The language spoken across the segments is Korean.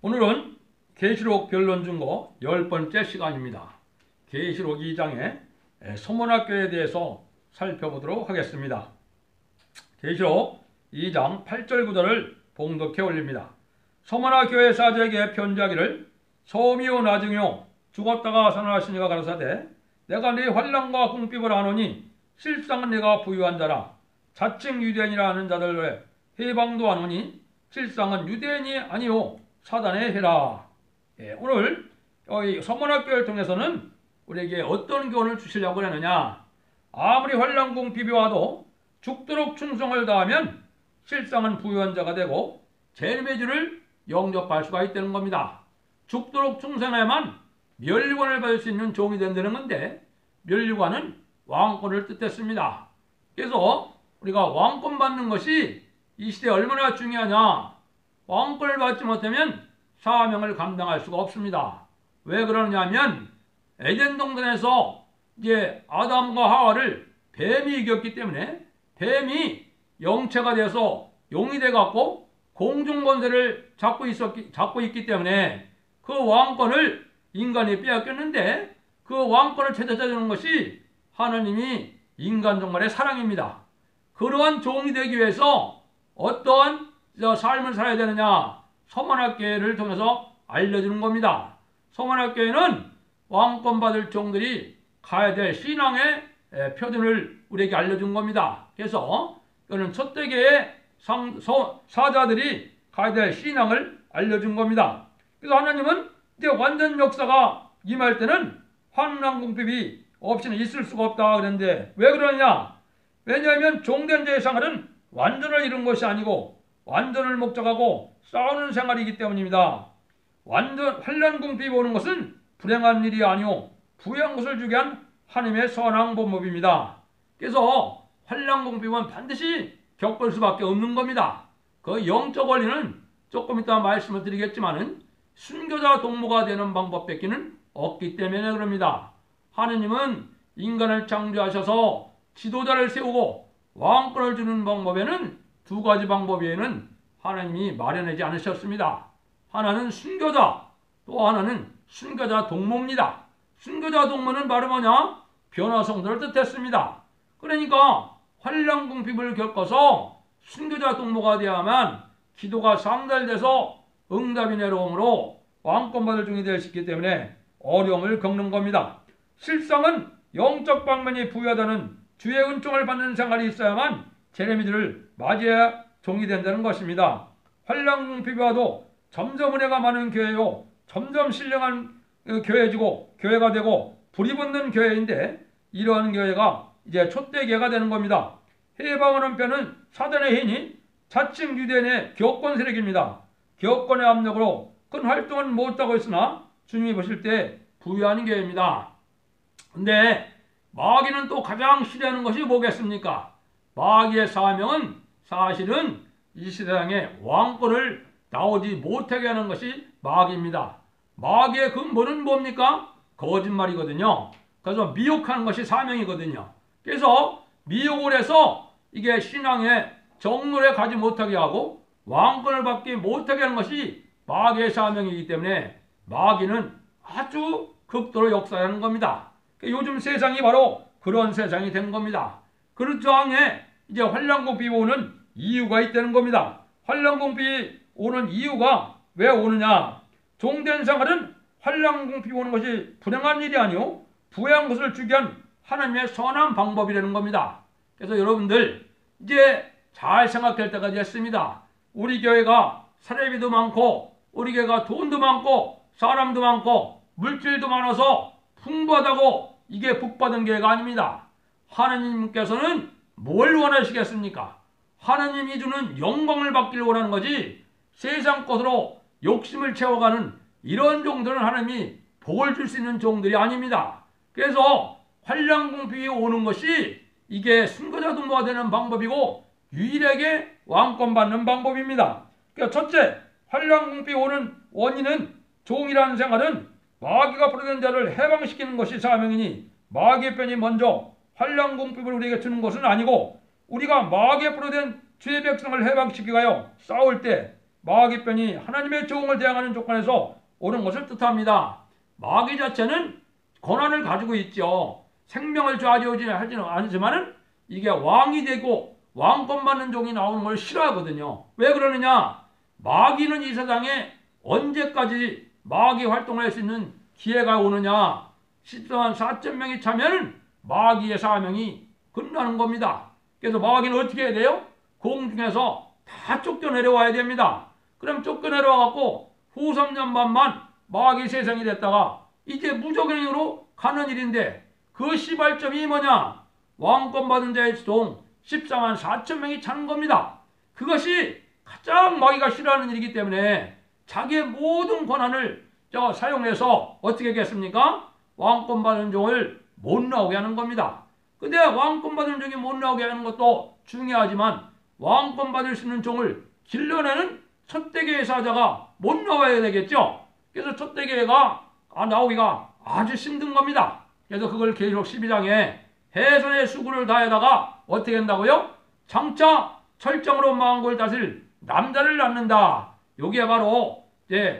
오늘은 계시록 변론중거 10번째 시간입니다. 계시록 2장의 서문학교에 대해서 살펴보도록 하겠습니다. 계시록 2장 8절 9절을 봉독해 올립니다. 서문학교의 사제에게 편지하기를 소미요 나중이요 죽었다가 살아나시니가 가라사대 내가 네 환난과 궁핍을 아노니 실상은 내가 부유한 자라 자칭 유대인이라 하는 자들의 해방도 아노니 실상은 유대인이 아니요 사단의 해라. 오늘 서문학교를 통해서는 우리에게 어떤 교훈을 주시려고 하느냐. 아무리 환난 궁핍이 와도 죽도록 충성을 다하면 실상은 부유한 자가 되고 재림의 주를 영접할 수가 있다는 겁니다. 죽도록 충성해야만 멸류관을 받을 수 있는 종이 된다는 건데, 멸류관은 왕권을 뜻했습니다. 그래서 우리가 왕권 받는 것이 이 시대에 얼마나 중요하냐. 왕권을 받지 못하면 사명을 감당할 수가 없습니다. 왜 그러냐면 에덴 동산에서 이제 아담과 하와를 뱀이 이겼기 때문에 뱀이 영체가 돼서 용이 돼 갖고 공중 권세를 잡고 있기 때문에 그 왕권을 인간이 빼앗겼는데, 그 왕권을 되찾아주는 것이 하나님이 인간 종말의 사랑입니다. 그러한 종이 되기 위해서 어떠한 삶을 살아야 되느냐, 서문학교를 통해서 알려주는 겁니다. 서문학교에는 왕권 받을 종들이 가야 될 신앙의 표준을 우리에게 알려준 겁니다. 그래서 이거는 첫 대계의 사자들이 가야 될 신앙을 알려준 겁니다. 그래서 하나님은 이제 완전 역사가 임할 때는 환난 궁핍이 없이는 있을 수가 없다 그랬는데, 왜 그러냐? 왜냐하면 종된 자의 생활은 완전을 이룬 것이 아니고 완전을 목적하고 싸우는 생활이기 때문입니다. 환난 궁핍이 오는 것은 불행한 일이 아니오 부유한 것을 주게 한 하나님의 선한 방법입니다. 그래서 환난 궁핍은 반드시 겪을 수밖에 없는 겁니다. 그 영적 원리는 조금 이따 말씀을 드리겠지만은 순교자 동무가 되는 방법밖에는 없기 때문에 그럽니다. 하느님은 인간을 창조하셔서 지도자를 세우고 왕권을 주는 방법에는 두 가지 방법 외에는 하나님이 마련하지 않으셨습니다. 하나는 순교자, 또 하나는 순교자 동무입니다. 순교자 동무는 바로 뭐냐? 변화성도를 뜻했습니다. 그러니까 환난 궁핍을 겪어서 순교자 동무가 되어야만 기도가 상달돼서 응답이 내려오므로 왕권 받을 종이 될 수 있기 때문에 어려움을 겪는 겁니다. 실상은 영적 방면이 부여하다는 주의 은총을 받는 생활이 있어야만 재림이들을 맞이해야 종이 된다는 것입니다. 환난 궁핍이 와도 점점 은혜가 많은 교회요, 점점 신령한 교회지고 교회가 되고 불이 붙는 교회인데, 이러한 교회가 이제 촛대교회가 되는 겁니다. 해방을 한편은 사단의 힘이 자칭 유대인의 교권 세력입니다. 교권의 압력으로 큰 활동은 못하고 있으나 주님이 보실 때 부유한 교회입니다. 근데 마귀는 또 가장 싫어하는 것이 뭐겠습니까? 마귀의 사명은 사실은 이 세상에 왕권을 나오지 못하게 하는 것이 마귀입니다. 마귀의 근본은 뭡니까? 거짓말이거든요. 그래서 미혹하는 것이 사명이거든요. 그래서 미혹을 해서 이게 신앙의 정물에 가지 못하게 하고 왕권을 받지 못하게 하는 것이 마귀의 사명이기 때문에 마귀는 아주 극도로 역사하는 겁니다. 요즘 세상이 바로 그런 세상이 된 겁니다. 그 저항에 이제 환난 궁핍이 오는 이유가 있다는 겁니다. 환난 궁핍이 오는 이유가 왜 오느냐? 종된 생활은 환난 궁핍이 오는 것이 불행한 일이 아니오 부유한 것을 주게 한 하나님의 선한 방법이라는 겁니다. 그래서 여러분들 이제 잘 생각할 때가 됐습니다. 우리 교회가 사례비도 많고 우리 교회가 돈도 많고 사람도 많고 물질도 많아서 풍부하다고 이게 복받은 교회가 아닙니다. 하나님께서는 뭘 원하시겠습니까? 하나님이 주는 영광을 받기를 원하는 거지, 세상 것으로 욕심을 채워가는 이런 종들은 하나님이 복을 줄 수 있는 종들이 아닙니다. 그래서 환난 궁핍이 오는 것이 이게 순교자 동무가 되는 방법이고 유일하게 왕권 받는 방법입니다. 그러니까 첫째, 환난 궁핍이 오는 원인은 종이라는 생활은 마귀가 부르는 자를 해방시키는 것이 사명이니 마귀의 편이 먼저 환난 궁핍을 우리에게 주는 것은 아니고, 우리가 마귀에 부르된 주의 백성을 해방시키가요 싸울 때 마귀편이 하나님의 종을 대항하는 조건에서 오는 것을 뜻합니다. 마귀 자체는 권한을 가지고 있죠. 생명을 좌지우지하지는 않지만은 이게 왕이 되고 왕권 받는 종이 나오는 걸 싫어하거든요. 왜 그러느냐? 마귀는 이 세상에 언제까지 마귀 활동을 할 수 있는 기회가 오느냐? 14만 4천 명이 차면 마귀의 사명이 끝나는 겁니다. 그래서 마귀는 어떻게 해야 돼요? 공중에서 다 쫓겨내려와야 됩니다. 그럼 쫓겨내려와갖고 후 3년 반만 마귀 세상이 됐다가 이제 무적행으로 가는 일인데 그 시발점이 뭐냐? 왕권 받은 자의 종 14만 4천 명이 차는 겁니다. 그것이 가장 마귀가 싫어하는 일이기 때문에 자기의 모든 권한을 사용해서 어떻게 하겠습니까? 왕권 받은 종을 못 나오게 하는 겁니다. 근데 왕권 받은 종이 못 나오게 하는 것도 중요하지만 왕권 받을 수 있는 종을 길러내는 첫대계의 사자가 못 나와야 되겠죠. 그래서 첫대계가 나오기가 아주 힘든 겁니다. 그래서 그걸 계시록 12장에 해선의 수고를 다해다가 어떻게 한다고요? 장차 철정으로 만국을 다스릴 남자를 낳는다. 이게 바로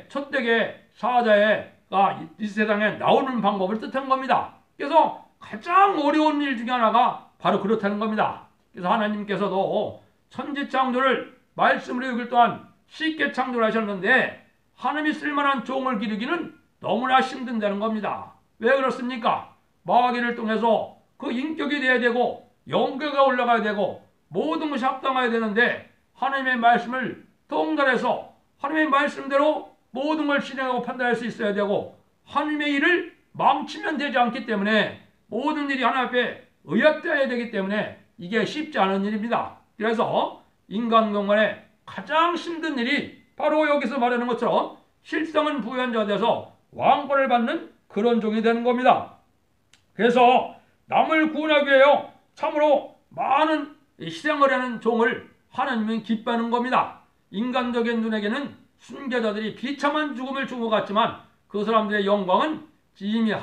첫대계 사자가 이 세상에 나오는 방법을 뜻한 겁니다. 그래서 가장 어려운 일 중에 하나가 바로 그렇다는 겁니다. 그래서 하나님께서도 천지 창조를 말씀으로 읽을 동안 쉽게 창조하셨는데 하나님이 쓸만한 종을 기르기는 너무나 힘든다는 겁니다. 왜 그렇습니까? 마귀를 통해서 그 인격이 돼야 되고 영계가 올라가야 되고 모든 것이 합당해야 되는데 하나님의 말씀을 통달해서 하나님의 말씀대로 모든 걸 진행하고 판단할 수 있어야 되고 하나님의 일을 망치면 되지 않기 때문에 모든 일이 하나님 앞에 의합되어야 되기 때문에 이게 쉽지 않은 일입니다. 그래서 인간공간에 가장 힘든 일이 바로 여기서 말하는 것처럼 실성은 부연자 돼서 왕권을 받는 그런 종이 되는 겁니다. 그래서 남을 구원하기 위하여 참으로 많은 희생을 하는 종을 하나님은 기뻐하는 겁니다. 인간적인 눈에게는 순교자들이 비참한 죽음을 죽어갔지만 그 사람들의 영광은 이미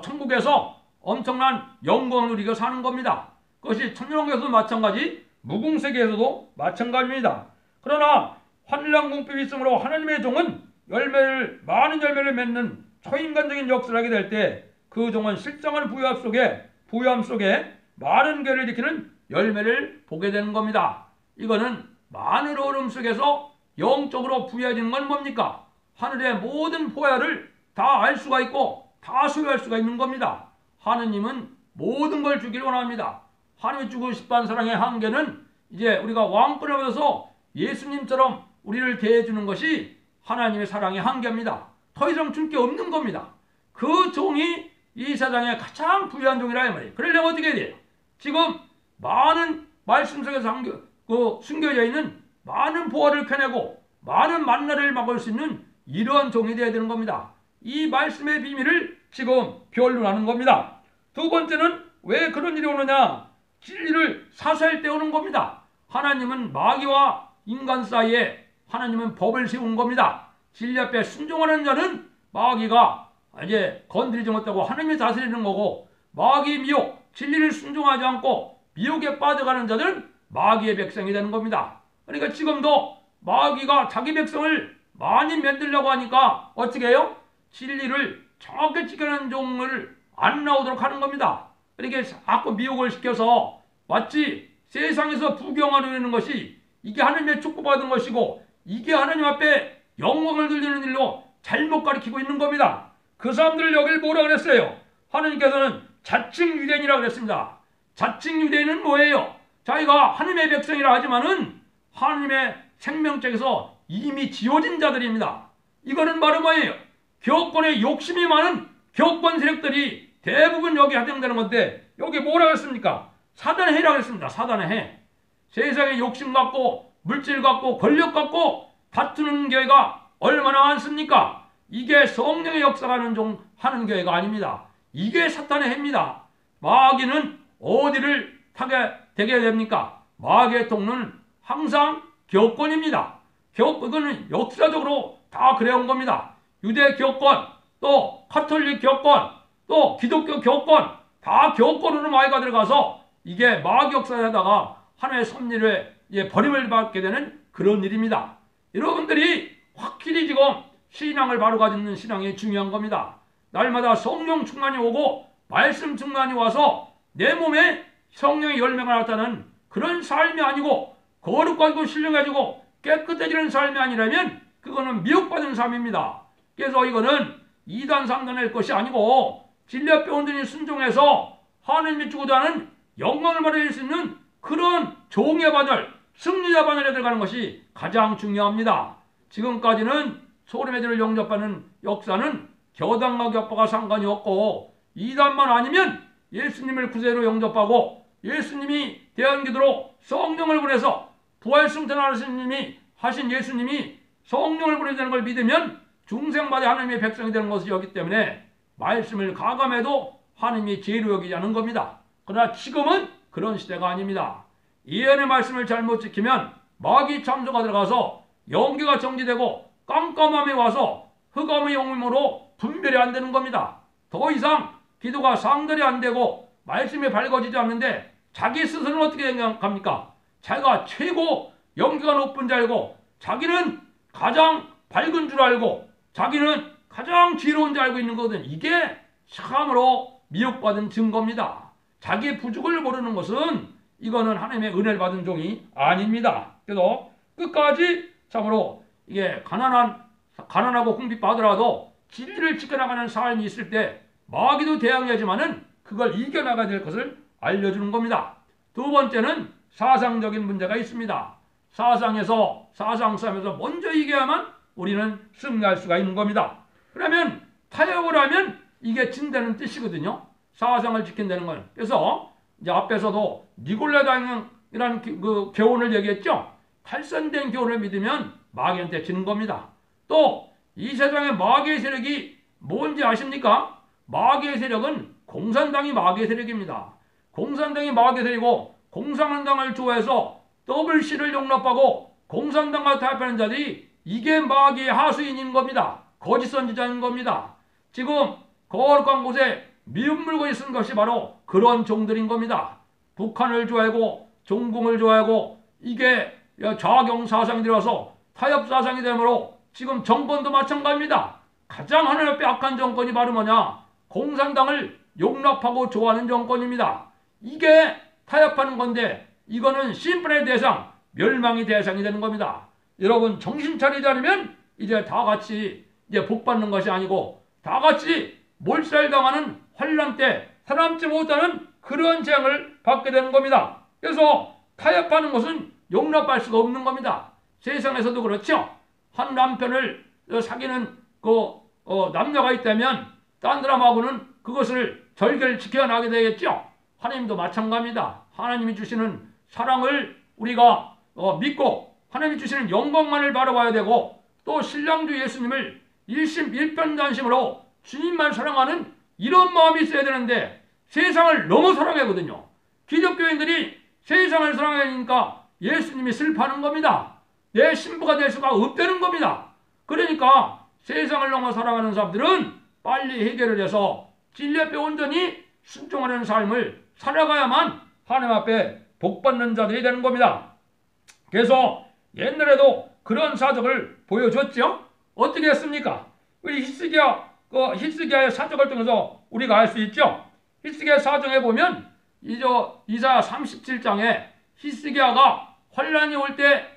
천국에서 엄청난 영광을 누리고 사는 겁니다. 그것이 천년왕국에서도 마찬가지, 무궁세계에서도 마찬가지입니다. 그러나 환난공핍이 있으므로 하나님의 종은 많은 열매를 맺는 초인간적인 역사를 하게 될 때 그 종은 실성한 부유함 속에 많은 교회를 일으키는 열매를 보게 되는 겁니다. 이거는 많은 어려움 속에서 영적으로 부여해지는 건 뭡니까? 하늘의 모든 보야를 다 알 수가 있고 다 소유할 수가 있는 겁니다. 하느님은 모든 걸 주기를 원합니다. 하나님이 주고 싶어하는 사랑의 한계는 이제 우리가 왕권을 받아서 예수님처럼 우리를 대해주는 것이 하나님의 사랑의 한계입니다. 더 이상 줄 게 없는 겁니다. 그 종이 이 세상에 가장 부유한 종이라 이 말이에요. 그러려면 어떻게 해야 돼요? 지금 많은 말씀 속에서 숨겨져 있는 많은 보화를 캐내고 많은 만나를 막을 수 있는 이러한 종이 되어야 되는 겁니다. 이 말씀의 비밀을 지금 변론하는 겁니다. 두 번째는 왜 그런 일이 오느냐? 진리를 사수할 때 오는 겁니다. 하나님은 마귀와 인간 사이에 하나님은 법을 세운 겁니다. 진리 앞에 순종하는 자는 마귀가 이제 건드리지 못하고 하나님이 다스리는 거고, 마귀 미혹, 진리를 순종하지 않고 미혹에 빠져가는 자들은 마귀의 백성이 되는 겁니다. 그러니까 지금도 마귀가 자기 백성을 많이 만들려고 하니까 어떻게 해요? 진리를 정확히 지켜내는 종을 안 나오도록 하는 겁니다. 그러니까 자꾸 미혹을 시켜서 마치 세상에서 부경하려 하는 것이 이게 하나님의 축복받은 것이고 이게 하나님 앞에 영광을 돌리는 일로 잘못 가르치고 있는 겁니다. 그 사람들을 여길 뭐라 그랬어요? 하나님께서는 자칭 유대인이라고 그랬습니다. 자칭 유대인은 뭐예요? 자기가 하나님의 백성이라 하지만은 하나님의 생명책에서 이미 지워진 자들입니다. 이거는 바로 뭐예요? 교권에 욕심이 많은 교권 세력들이 대부분 여기 합병되는 건데 여기 뭐라고 했습니까? 사단의 해라고 했습니다. 사단의 해. 세상에 욕심 갖고 물질 갖고 권력 갖고 다투는 교회가 얼마나 많습니까? 이게 성령의 역사가 하는 교회가 아닙니다. 이게 사탄의 해입니다. 마귀는 어디를 타게 되게 됩니까? 마귀의 통로는 항상 교권입니다. 그거는 역사적으로 다 그래온 겁니다. 유대 교권, 또 카톨릭 교권, 또 기독교 교권, 다 교권으로 마귀가 들어가서 이게 마귀 역사에다가 하나의 섭리를 버림을 받게 되는 그런 일입니다. 여러분들이 확실히 지금 신앙을 바로 가지는 신앙이 중요한 겁니다. 날마다 성령 충만이 오고 말씀 충만이 와서 내 몸에 성령의 열매가 나타나는 그런 삶이 아니고 거룩하고 신령해지고 깨끗해지는 삶이 아니라면 그거는 미혹받은 삶입니다. 그래서 이거는 2단 3단의 것이 아니고 진리와 온전히 순종해서 하나님이 주고자 하는 영광을 받을 수 있는 그런 종의 바늘, 승리자 바늘에 들어가는 것이 가장 중요합니다. 지금까지는 소리메들을 영접하는 역사는 겨당과 격파가 상관이 없고 2단만 아니면 예수님을 구세로 영접하고 예수님이 대한기도로 성령을 보내서 부활승천하신 하신 예수님이 성령을 보내자는 걸 믿으면 중생마다 하나님의 백성이 되는 것이었기 때문에 말씀을 가감해도 하나님이 죄로 여기지 않은 겁니다. 그러나 지금은 그런 시대가 아닙니다. 예언의 말씀을 잘못 지키면 마귀 참소가 들어가서 영계가 정지되고 깜깜함이 와서 흑암의 영음으로 분별이 안 되는 겁니다. 더 이상 기도가 상달이 안 되고 말씀이 밝아지지 않는데 자기 스스로는 어떻게 생각합니까? 자기가 최고 영계가 높은 자이고 자기는 가장 밝은 줄 알고 자기는 가장 지혜로운 줄 알고 있는 거거든. 이게 참으로 미혹받은 증거입니다. 자기의 부족을 모르는 것은 이거는 하나님의 은혜를 받은 종이 아닙니다. 그래서 끝까지 참으로 이게 가난하고 궁핍하더라도 진리를 지켜나가는 삶이 있을 때 마귀도 대항하지만은 그걸 이겨나가야 될 것을 알려주는 겁니다. 두 번째는 사상적인 문제가 있습니다. 사상 싸움에서 먼저 이겨야만 우리는 승리할 수가 있는 겁니다. 그러면 타협을 하면 이게 진다는 뜻이거든요. 사상을 지킨다는 건. 그래서 이제 앞에서도 니골라당이라는 그 교훈을 얘기했죠. 탈선된 교훈을 믿으면 마귀한테 지는 겁니다. 또 이 세상의 마귀의 세력이 뭔지 아십니까? 마귀의 세력은 공산당이 마귀의 세력입니다. 공산당이 마귀의 세력이고 공산당을 좋아해서 WC를 용납하고 공산당과 타협하는 자들이 이게 마귀의 하수인인 겁니다. 거짓 선지자인 겁니다. 지금 거룩한 곳에 미움 물고 있는 것이 바로 그런 종들인 겁니다. 북한을 좋아하고 종공을 좋아하고 이게 좌경 사상이 들어서 타협 사상이 되므로 지금 정권도 마찬가지입니다. 가장 하늘 앞에 악한 정권이 바로 뭐냐? 공산당을 용납하고 좋아하는 정권입니다. 이게 타협하는 건데 이거는 심판의 대상, 멸망의 대상이 되는 겁니다. 여러분 정신 차리지 않으면 이제 다 같이 이제 복 받는 것이 아니고 다 같이 몰살당하는 환란 때 살아남지 못하는 그런 재앙을 받게 되는 겁니다. 그래서 타협하는 것은 용납할 수가 없는 겁니다. 세상에서도 그렇죠. 한 남편을 사귀는 남녀가 있다면 딴 사람하고는 그것을 절개를 지켜나가게 되겠죠. 하나님도 마찬가지입니다. 하나님이 주시는 사랑을 우리가 믿고 하나님이 주시는 영광만을 바라봐야 되고 또 신랑주 예수님을 일심일편단심으로 주님만 사랑하는 이런 마음이 있어야 되는데 세상을 너무 사랑하거든요. 기독교인들이 세상을 사랑하니까 예수님이 슬퍼하는 겁니다. 내 신부가 될 수가 없다는 겁니다. 그러니까 세상을 너무 사랑하는 사람들은 빨리 해결을 해서 진리 앞에 온전히 순종하는 삶을 살아가야만 하나님 앞에 복받는 자들이 되는 겁니다. 그래서 옛날에도 그런 사적을 보여줬죠. 어떻게 했습니까? 우리 히스기야의 사적을 통해서 우리가 알 수 있죠. 히스기야 사정에 보면 이사 37장에 히스기야가 환란이 올 때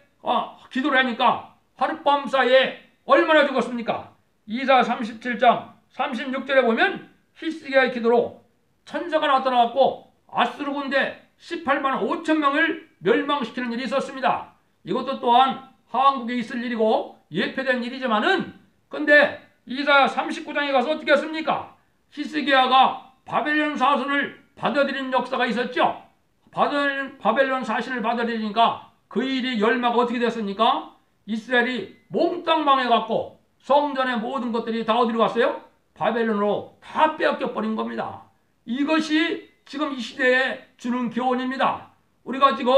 기도를 하니까 하룻밤 사이에 얼마나 죽었습니까? 이사 37장 36절에 보면 히스기야의 기도로 천사가 나타나갖고 아수르 군대 18만 5천 명을 멸망시키는 일이 있었습니다. 이것도 또한 한국에 있을 일이고 예표된 일이지만은 근데 이사야 39장에 가서 어떻게 했습니까? 히스기야가 바벨론 사신을 받아들이는 역사가 있었죠. 바벨론 사신을 받아들이니까 그 일이 열마가 어떻게 됐습니까? 이스라엘이 몽땅 망해갖고 성전의 모든 것들이 다 어디로 갔어요? 바벨론으로 다 빼앗겨 버린 겁니다. 이것이 지금 이 시대에 주는 교훈입니다. 우리가 지금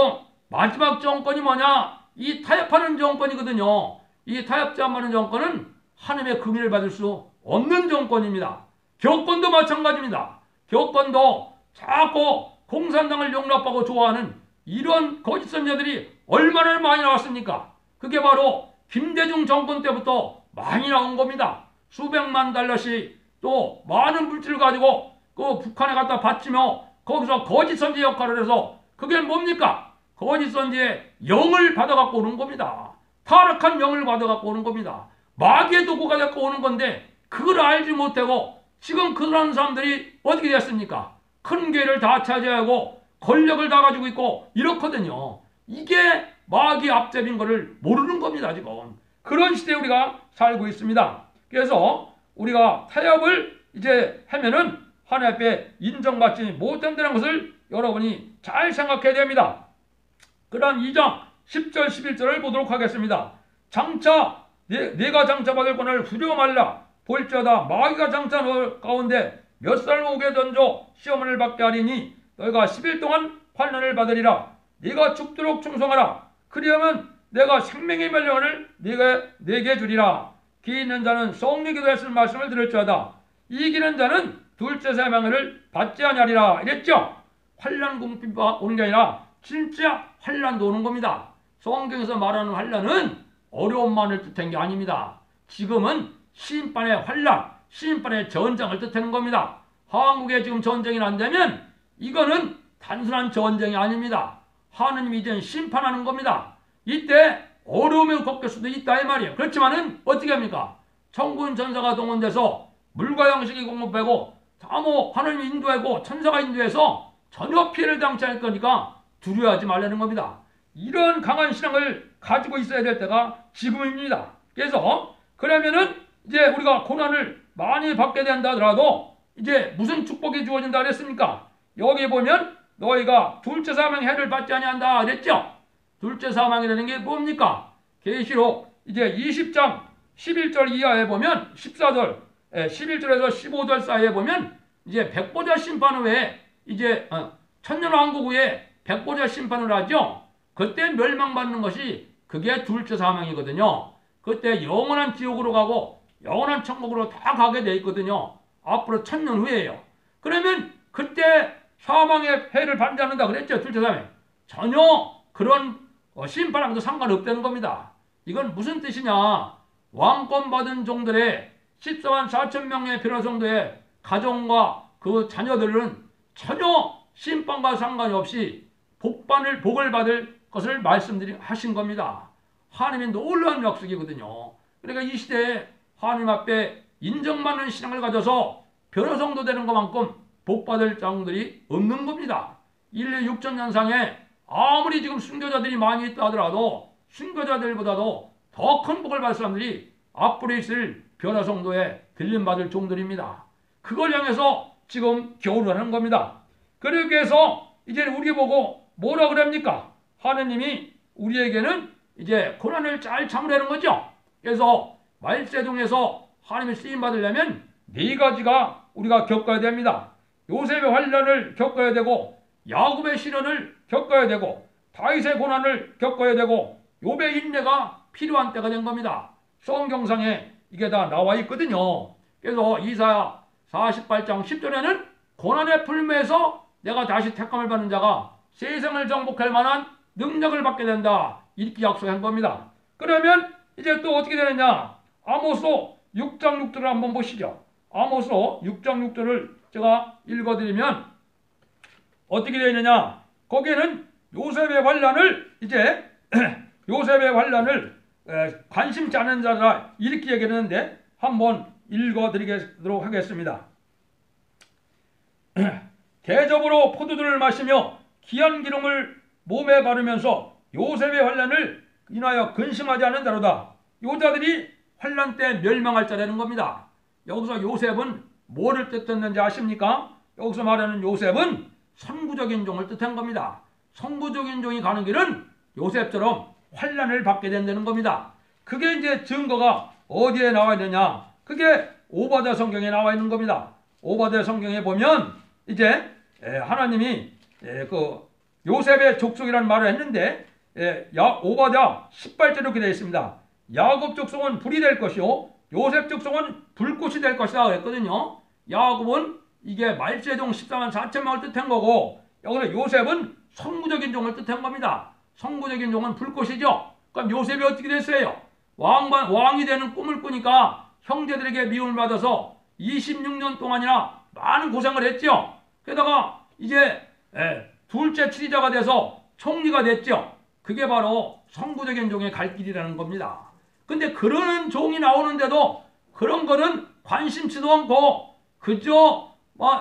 마지막 정권이 뭐냐? 이 타협하는 정권이거든요. 이 타협지 않는 정권은 하나님의 긍휼을 받을 수 없는 정권입니다. 교권도 마찬가지입니다. 교권도 자꾸 공산당을 용납하고 좋아하는 이런 거짓 선자들이 얼마나 많이 나왔습니까? 그게 바로 김대중 정권 때부터 많이 나온 겁니다. 수백만 달러씩 또 많은 물질을 가지고 그 북한에 갖다 바치며 거기서 거짓 선지 역할을 해서 그게 뭡니까? 거짓 선지의 영을 받아갖고 오는 겁니다. 타락한 영을 받아갖고 오는 겁니다. 마귀의 도구가 갖고 오는 건데 그걸 알지 못하고 지금 그런 사람들이 어떻게 됐습니까? 큰 교회를 다 차지하고 권력을 다 가지고 있고 이렇거든요. 이게 마귀 앞잡인 것을 모르는 겁니다. 지금 그런 시대에 우리가 살고 있습니다. 그래서 우리가 타협을 이제 하면은 하나님 앞에 인정받지 못한다는 것을 여러분이 잘 생각해야 됩니다. 그다음 2장 10절 11절을 보도록 하겠습니다. 장차 내가 장차 받을 권을 두려워 말라. 볼지어다 마귀가 장차 너 가운데 몇 살 오게 던져 시험을 받게 하리니 너희가 10일 동안 환난을 받으리라. 네가 죽도록 충성하라. 그리하면 내가 생명의 멸령을 내게 주리라. 기 있는 자는 성령 기도했을 말씀을 들을지어다. 이기는 자는 둘째 사망을 받지 아니하리라. 이랬죠. 환난 공피가 오는 게 아니라 진짜 환난도 오는 겁니다. 성경에서 말하는 환난은 어려움만을 뜻한 게 아닙니다. 지금은 심판의 환난, 심판의 전쟁을 뜻하는 겁니다. 한국에 지금 전쟁이 난다면 이거는 단순한 전쟁이 아닙니다. 하느님이 이제 심판하는 겁니다. 이때 어려움을 겪을 수도 있다 이 말이에요. 그렇지만은 어떻게 합니까? 천군 천사가 동원돼서 물과 양식이 공급되고 다뭐 하느님이 인도하고 천사가 인도해서 전혀 피해를 당치 않을 거니까 두려워하지 말라는 겁니다. 이런 강한 신앙을 가지고 있어야 될 때가 지금입니다. 그래서 그러면은 이제 우리가 고난을 많이 받게 된다 하더라도 이제 무슨 축복이 주어진다 그랬습니까? 여기 보면 너희가 둘째 사망의 해를 받지 아니한다 그랬죠? 둘째 사망이라는 게 뭡니까? 계시록 이제 20장 11절 이하에 보면 14절 11절에서 15절 사이에 보면 이제 백보자 심판 후에 이제 천년왕국 후에 백보자 심판을 하죠. 그때 멸망받는 것이 그게 둘째 사망이거든요. 그때 영원한 지옥으로 가고 영원한 천국으로 다 가게 돼 있거든요. 앞으로 천년 후에요. 그러면 그때 사망의 해를 받지 않는다 그랬죠. 둘째 사망. 전혀 그런 심판하고도 상관없다는 겁니다. 이건 무슨 뜻이냐. 왕권 받은 종들의 14만 4천 명의 변호성도의 가정과 그 자녀들은 전혀 심판과 상관이 없이 복을 받을 것을 하신 겁니다. 하나님의 놀라운 약속이거든요. 그러니까 이 시대에 하나님 앞에 인정받는 신앙을 가져서 변호성도 되는 것만큼 복받을 자들이 없는 겁니다. 인류 6천 년상에 아무리 지금 순교자들이 많이 있다 하더라도 순교자들보다도 더 큰 복을 받을 사람들이 앞으로 있을 변화성도에 들림받을 종들입니다. 그걸 향해서 지금 겨울을 하는 겁니다. 그러기 위해서 이제 우리 보고 뭐라 그럽니까? 하느님이 우리에게는 이제 고난을 잘 참으라는 거죠. 그래서 말세종에서 하나님의 쓰임 받으려면 네 가지가 우리가 겪어야 됩니다. 요셉의 환난을 겪어야 되고 야곱의 시련을 겪어야 되고 다윗의 고난을 겪어야 되고 욥의 인내가 필요한 때가 된 겁니다. 성경상에 이게 다 나와 있거든요. 그래서 이사야 48장 10절에는 고난의 풀매에서 내가 다시 택함을 받는 자가 세상을 정복할 만한 능력을 받게 된다. 이렇게 약속한 겁니다. 그러면 이제 또 어떻게 되느냐. 아모스로 6장 6절을 한번 보시죠. 아모스로 6장 6절을 제가 읽어드리면 어떻게 되어 있느냐. 거기에는 요셉의 환난을 이제 요셉의 환난을 관심치 않은 자라 이렇게 얘기하는데 한번 읽어드리도록 하겠습니다. 대접으로 포도주를 마시며 귀한 기름을 몸에 바르면서 요셉의 환난을 인하여 근심하지 않은 자로다. 요자들이 환난 때 멸망할 자라는 겁니다. 여기서 요셉은 뭐를 뜻했는지 아십니까? 여기서 말하는 요셉은 선구적인 종을 뜻한 겁니다. 선구적인 종이 가는 길은 요셉처럼 환난을 받게 된다는 겁니다. 그게 이제 증거가 어디에 나와 있느냐? 그게 오바댜 성경에 나와 있는 겁니다. 오바댜 성경에 보면 이제 하나님이 그 요셉의 족속이라는 말을 했는데 오바댜 18절에 이렇게 되어 있습니다. 야곱 족속은 불이 될 것이요 요셉 족속은 불꽃이 될 것이다 그랬거든요. 야곱은 이게 말세종 14만 4천 명을 뜻한 거고 여기서 요셉은 선구적인 종을 뜻한 겁니다. 선구적인 종은 불꽃이죠. 그럼 요셉이 어떻게 됐어요? 왕이 되는 꿈을 꾸니까 형제들에게 미움을 받아서 26년 동안이나 많은 고생을 했죠. 게다가 이제 둘째 치리자가 돼서 총리가 됐죠. 그게 바로 성부적인 종의 갈 길이라는 겁니다. 근데 그런 종이 나오는데도 그런 거는 관심치도 않고 그저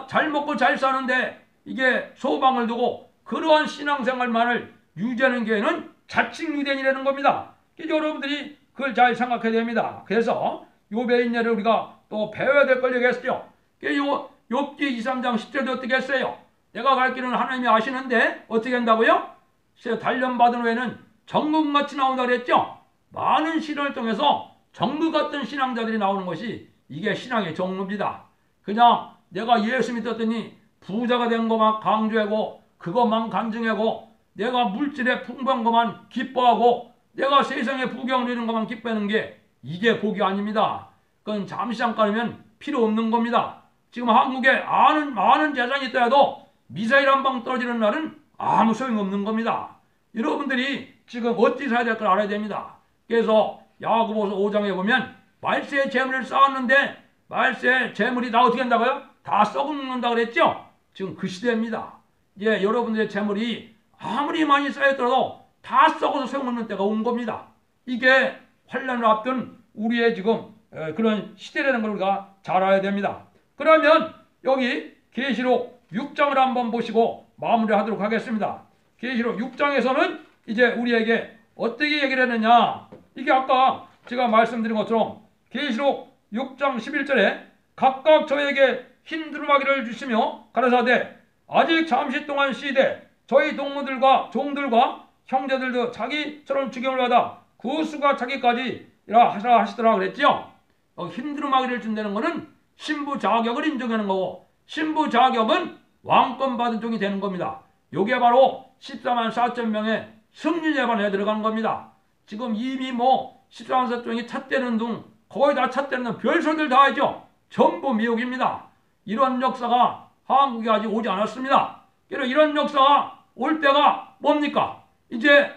잘 먹고 잘 사는데 이게 소방을 두고 그러한 신앙생활만을 유지하는 교회는 자칭 유대인이라는 겁니다. 여러분들이 그걸 잘 생각해야 됩니다. 그래서 욥의 예를 우리가 또 배워야 될 걸 얘기했죠. 욥기 23장 10절도 어떻게 했어요? 내가 갈 길은 하나님이 아시는데 어떻게 한다고요? 단련받은 후에는 정금같이 나온다 그랬죠. 많은 시련을 통해서 정금 같은 신앙자들이 나오는 것이 이게 신앙의 정무입니다. 그냥 내가 예수 믿었더니 부자가 된 것만 강조하고 그것만 간증하고 내가 물질에 풍부한 것만 기뻐하고 내가 세상의 부경을 이루는 것만 기뻐하는 게 이게 복이 아닙니다. 그건 잠시 잠깐이면 필요 없는 겁니다. 지금 한국에 많은 재산이 있더라도 미사일 한 방 떨어지는 날은 아무 소용없는 겁니다. 여러분들이 지금 어찌 살아야 될 걸 알아야 됩니다. 그래서 야고보서 5장에 보면 말세의 재물을 쌓았는데 말세의 재물이 다 어떻게 한다고요? 다 썩는다 그랬죠? 지금 그 시대입니다. 이제 여러분들의 재물이 아무리 많이 쌓였더라도 다 썩어서 소용없는 때가 온 겁니다. 이게 환란을 앞둔 우리의 지금 그런 시대라는 걸 우리가 잘 알아야 됩니다. 그러면 여기 계시록 6장을 한번 보시고 마무리하도록 하겠습니다. 계시록 6장에서는 이제 우리에게 어떻게 얘기를 했느냐, 이게 아까 제가 말씀드린 것처럼 계시록 6장 11절에 각각 저에게 흰 두루마기를 주시며 가라사대 아직 잠시 동안 쉬되 저희 동무들과 종들과 형제들도 자기처럼 죽임을 받아 그 수가 자기까지라 하라 하시더라 그랬죠. 흰 두루마기를 준다는 것은 신부 자격을 인정하는 거고, 신부 자격은 왕권 받은 종이 되는 겁니다. 요게 바로 14만 4천 명의 승리재반에 들어간 겁니다. 지금 이미 14만 4천 명이 찻대는 둥 거의 다 찻대는 별소들 다 하죠. 전부 미혹입니다. 이런 역사가 한국에 아직 오지 않았습니다. 그래서 이런 역사가 올 때가 뭡니까? 이제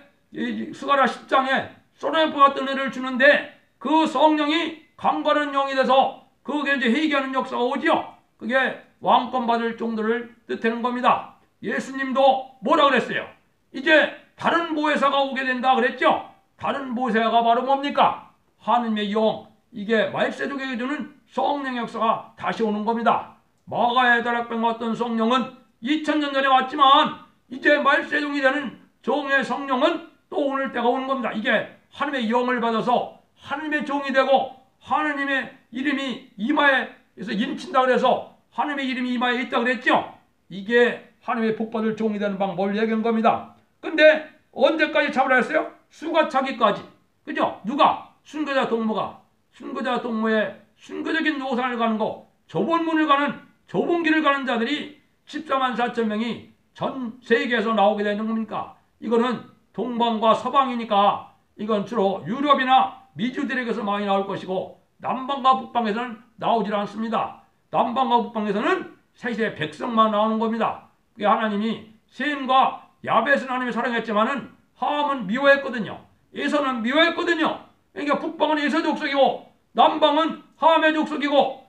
스가랴 10장에 소레프 같은 애를 주는데 그 성령이 강건한 영이 돼서 그게 이제 회개하는 역사가 오죠. 그게 왕권 받을 정도를 뜻하는 겁니다. 예수님도 뭐라 그랬어요? 이제 다른 보혜사가 오게 된다 그랬죠. 다른 보혜사가 바로 뭡니까? 하느님의 영, 이게 말세족에게 주는 성령 역사가 다시 오는 겁니다. 마가의 다락방과 같은 성령은 2000년 전에 왔지만 이제 말세종이 되는 종의 성령은 또 오늘 때가 오는 겁니다. 이게 하나님의 영을 받아서 하나님의 종이 되고 하나님의 이름이 이마에서 인친다 그래서 하나님의 이름이 이마에 있다 그랬죠. 이게 하나님의 복받을 종이 되는 방법을 얘기한 겁니다. 근데 언제까지 잡으라 했어요? 수가 차기까지. 그죠? 누가? 순교자 동무가. 순교자 동무의 순교적인 노상을 가는 거, 좁은 문을 가는, 좁은 길을 가는 자들이 14만 4천 명이 전 세계에서 나오게 되는 겁니까? 이거는 동방과 서방이니까 이건 주로 유럽이나 미주들에게서 많이 나올 것이고 남방과 북방에서는 나오질 않습니다. 남방과 북방에서는 셋의 백성만 나오는 겁니다. 그게 하나님이 셈과 야벳은 하나님이 사랑했지만은 함은 미워했거든요. 에서는 미워했거든요. 그러니까 북방은 에서 족속이고 남방은 함의 족속이고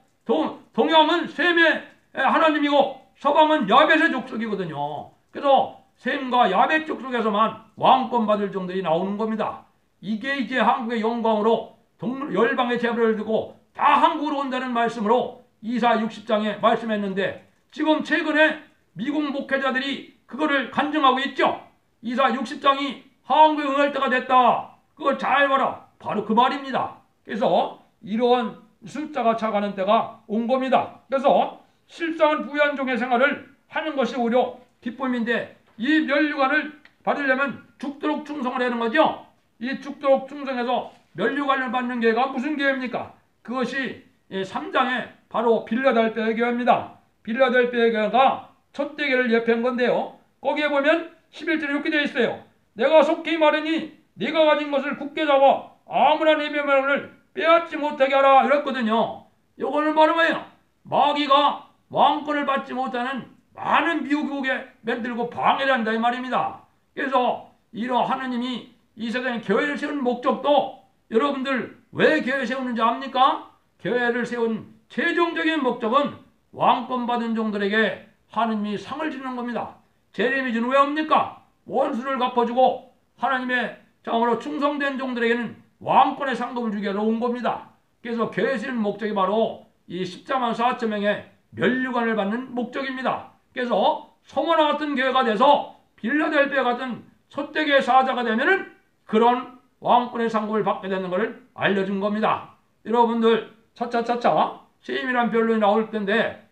동양은 셈의 하나님이고 서방은 야벳의 족속이거든요. 그래서 셈과 야벳 족속에서만 왕권 받을 종들이 나오는 겁니다. 이게 이제 한국의 영광으로 열방의 재물을 두고 다 한국으로 온다는 말씀으로 이사 60장에 말씀했는데 지금 최근에 미국 목회자들이 그거를 간증하고 있죠. 이사 60장이 한국에 응할 때가 됐다. 그걸 잘 봐라. 바로 그 말입니다. 그래서 이러한 숫자가 차가는 때가 온 겁니다. 그래서 실상은 부유한 종의 생활을 하는 것이 오히려 기쁨인데 이 면류관을 받으려면 죽도록 충성을 하는 거죠. 이 죽도록 충성해서 면류관을 받는 교회가 무슨 교회입니까? 그것이 3장에 바로 빌라델피아 교회입니다. 빌라델피아 교회가 첫 대교를 예표한 건데요. 거기에 보면 11절에 이렇게 되어 있어요. 내가 속히 말하니 네가 가진 것을 굳게 잡아 아무나 네 면을 빼앗지 못하게 하라 이랬거든요. 요거는 바로 뭐예요? 마귀가 왕권을 받지 못하는 많은 미혹이 오게 만들고 방해를 한다 이 말입니다. 그래서 이런 하느님이 이 세상에 교회를 세운 목적도 여러분들 왜 교회 세우는지 압니까? 교회를 세운 최종적인 목적은 왕권 받은 종들에게 하느님이 상을 주는 겁니다. 제레미지는 왜 옵니까? 원수를 갚아주고 하나님의 장으로 충성된 종들에게는 왕권의 상급을 주기 위해서 온 겁니다. 그래서 교회 세우는 목적이 바로 이 14만 4천 명의 면류관을 받는 목적입니다. 그래서 서머나 같은 교회가 돼서 빌라델피아 같은 소떼교회 사자가 되면은 그런 왕권의 상급을 받게 되는 것을 알려준 겁니다. 여러분들 차차차차 시임이란 변론이 나올 텐데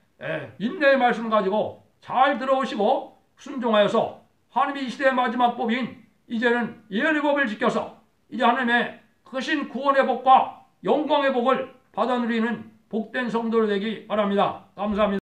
인내의 말씀 가지고 잘 들어오시고 순종하여서 하나님이 이 시대의 마지막 법인 이제는 예언의 법을 지켜서 이제 하나님의 크신 구원의 복과 영광의 복을 받아 누리는 복된 성도들 되기 바랍니다. 감사합니다.